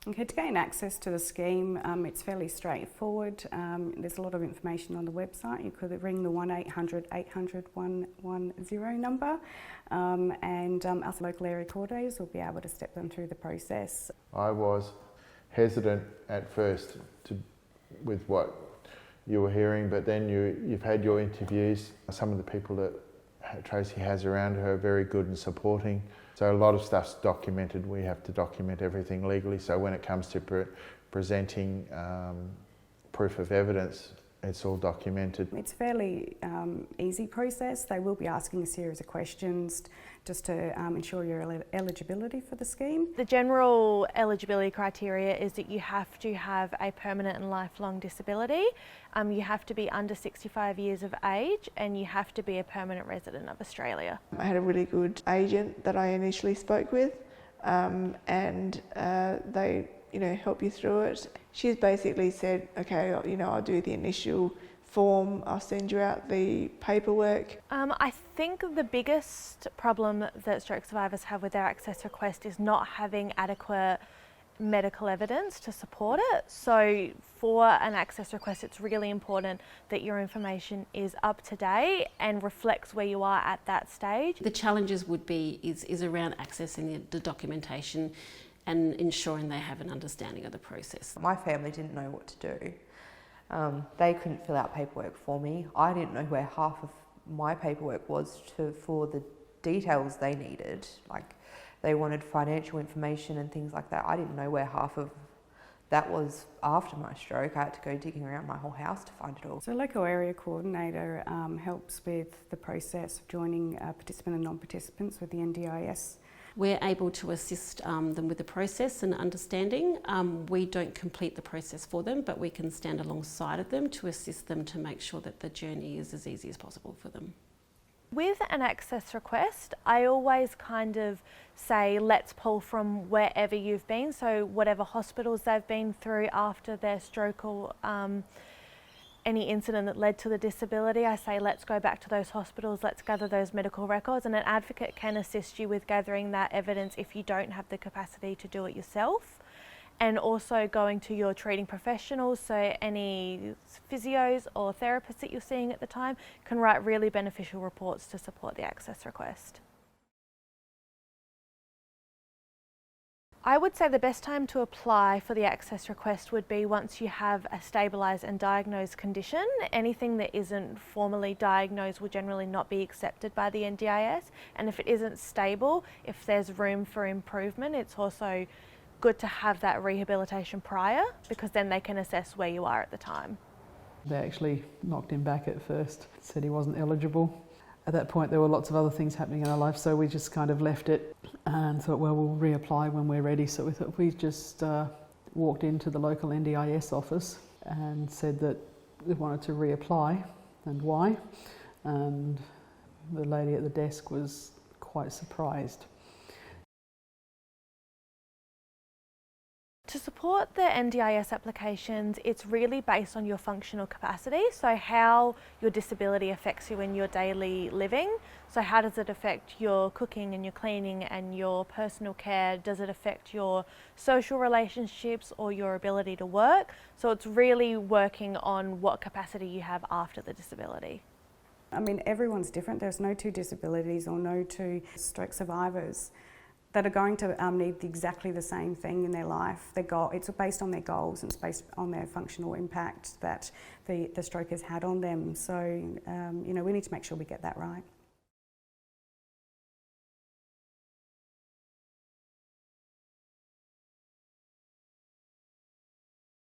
Okay, to gain access to the scheme, it's fairly straightforward. There's a lot of information on the website. You could ring the 1800 800 110 number, and us local area coordinators will be able to step them through the process. I was hesitant at first with what you were hearing, but then you've had your interviews. Some of the people that Tracy has around her are very good and supporting. So a lot of stuff's documented. We have to document everything legally. So when it comes to presenting proof of evidence, it's all documented. It's a fairly easy process. They will be asking a series of questions just to ensure your eligibility for the scheme. The general eligibility criteria is that you have to have a permanent and lifelong disability, you have to be under 65 years of age, and you have to be a permanent resident of Australia. I had a really good agent that I initially spoke with, and they help you through it. She's basically said, okay, I'll do the initial form, I'll send you out the paperwork. I think the biggest problem that stroke survivors have with their access request is not having adequate medical evidence to support it. So for an access request, it's really important that your information is up to date and reflects where you are at that stage. The challenges would be is around accessing the documentation and ensuring they have an understanding of the process. My family didn't know what to do. They couldn't fill out paperwork for me. I didn't know where half of my paperwork was for the details they needed. Like, they wanted financial information and things like that. I didn't know where half of that was after my stroke. I had to go digging around my whole house to find it all. So local area coordinator helps with the process of joining participant and non-participants with the NDIS. We're able to assist them with the process and understanding. We don't complete the process for them, but we can stand alongside of them to assist them to make sure that the journey is as easy as possible for them. With an access request, I always kind of say, let's pull from wherever you've been, so whatever hospitals they've been through after their stroke or any incident that led to the disability. I say, let's go back to those hospitals, let's gather those medical records, and an advocate can assist you with gathering that evidence if you don't have the capacity to do it yourself. And also going to your treating professionals, so any physios or therapists that you're seeing at the time can write really beneficial reports to support the access request. I would say the best time to apply for the access request would be once you have a stabilised and diagnosed condition. Anything that isn't formally diagnosed will generally not be accepted by the NDIS, and if it isn't stable, if there's room for improvement, it's also good to have that rehabilitation prior, because then they can assess where you are at the time. They actually knocked him back at first, said he wasn't eligible. At that point there were lots of other things happening in our life, so we just kind of left it and thought, well, we'll reapply when we're ready. So we thought we just walked into the local NDIS office and said that we wanted to reapply and why, and the lady at the desk was quite surprised. To support the NDIS applications, it's really based on your functional capacity, so how your disability affects you in your daily living. So how does it affect your cooking and your cleaning and your personal care? Does it affect your social relationships or your ability to work? So it's really working on what capacity you have after the disability. I mean, everyone's different. There's no two disabilities or no two stroke survivors that are going to need exactly the same thing in their life. It's based on their goals, and it's based on their functional impact that the stroke has had on them. So, we need to make sure we get that right.